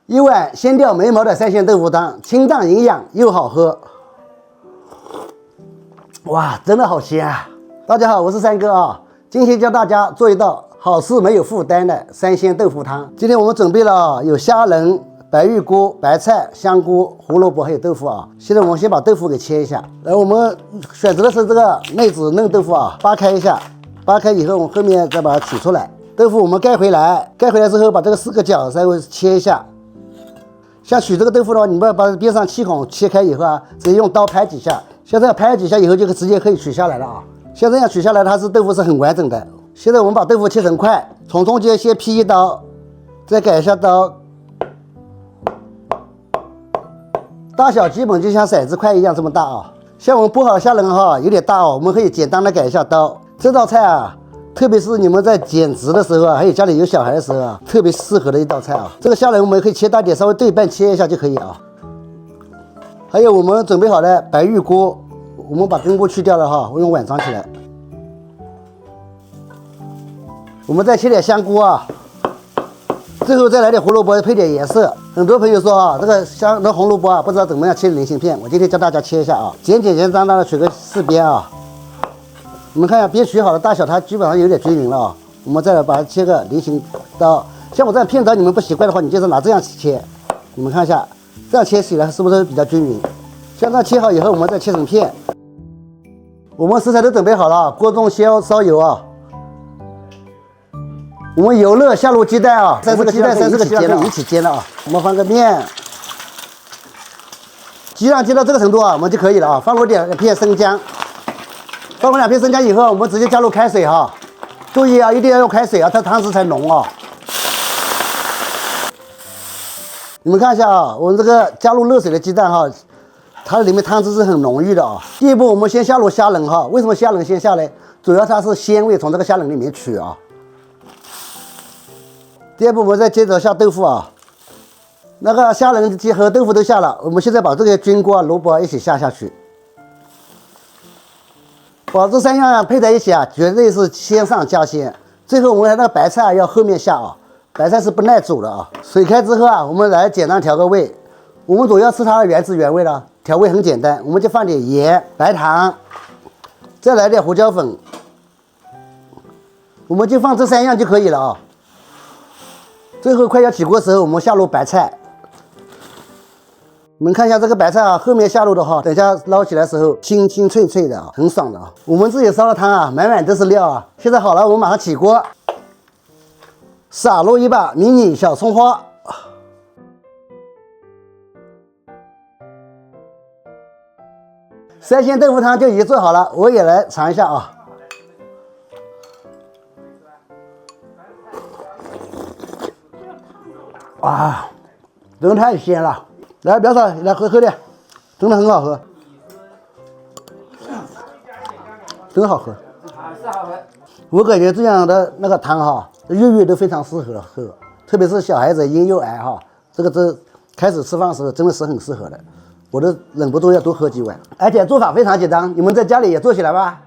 一碗鲜掉眉毛的三鲜豆腐汤，清淡营养又好喝。哇，真的好鲜啊！大家好，我是三哥啊，今天教大家做一道好吃没有负担的三鲜豆腐汤。今天我们准备了有虾仁、白玉菇、白菜、香菇、胡萝卜还有豆腐啊。现在我们先把豆腐给切一下，然后我们选择的是这个内子嫩豆腐啊，扒开一下，扒开以后我们后面再把它取出来。豆腐我们盖回来，盖回来之后把这个4个角稍微切一下。像取这个豆腐的话，你们把边上气孔切开以后啊，直接用刀拍几下，像这样拍几下以后就直接可以取下来了啊。像这样取下来，它是豆腐是很完整的。现在我们把豆腐切成块，从中间先劈一刀，再改一下刀，大小基本就像骰子块一样这么大啊。像我们剥好虾仁哈，有点大哦，我们可以简单的改一下刀。这道菜啊，特别是你们在减脂的时候啊，还有家里有小孩的时候啊，特别适合的一道菜啊。这个虾仁我们可以切大点，稍微对半切一下就可以啊。还有我们准备好的白玉菇，我们把根部去掉了哈，我用碗装起来。我们再切点香菇啊，最后再来点胡萝卜配点颜色。很多朋友说啊，这个红萝卜啊，不知道怎么样切菱形片，我今天教大家切一下啊，简单的取个4边啊。你们看一下，边取好的大小，它基本上有点均匀了啊。我们再来把它切个菱形刀，像我这样片刀，你们不习惯的话，你就是拿这样切。你们看一下，这样切起来是不是比较均匀？像这样切好以后，我们再切成片。我们食材都准备好了，锅中先烧油啊。我们油热下入鸡蛋啊，30个鸡蛋，30个鸡蛋一起煎了啊。我们放个面，鸡蛋煎到这个程度啊，我们就可以了啊。放入2片生姜。放入2片生姜以后，我们直接加入开水哈，注意啊，一定要用开水啊，它汤汁才浓啊。你们看一下啊，我们这个加入热水的鸡蛋哈，它里面汤汁是很浓郁的啊。第一步，我们先下入虾仁哈，为什么虾仁先下呢？主要它是鲜味从这个虾仁里面取啊。第二步，我们再接着下豆腐啊，那个虾仁和豆腐都下了，我们现在把这个菌菇啊、萝卜啊一起下去。把这3样配在一起啊，绝对是鲜上加鲜。最后我们那个白菜要后面下啊，白菜是不耐煮的啊。水开之后啊，我们来简单调个味。我们主要吃它的原汁原味了，调味很简单，我们就放点盐、白糖，再来点胡椒粉，我们就放这3样就可以了啊。最后快要起锅的时候，我们下入白菜。你们看一下这个白菜啊，后面下入的话，等下捞起来的时候清清脆脆的啊，很爽的啊。我们自己烧的汤啊，满满都是料啊。现在好了，我们马上起锅，撒入一把迷你小葱花。三鲜豆腐汤就已经做好了，我也来尝一下啊。哇，真的太鲜了！来，表嫂，来喝点，真的很好喝，真好喝。我感觉这样的那个汤哈，月都非常适合喝，特别是小孩子、婴幼儿哈，这开始吃饭的时候真的是很适合的，我都忍不住要多喝几碗。而且做法非常简单，你们在家里也做起来吧。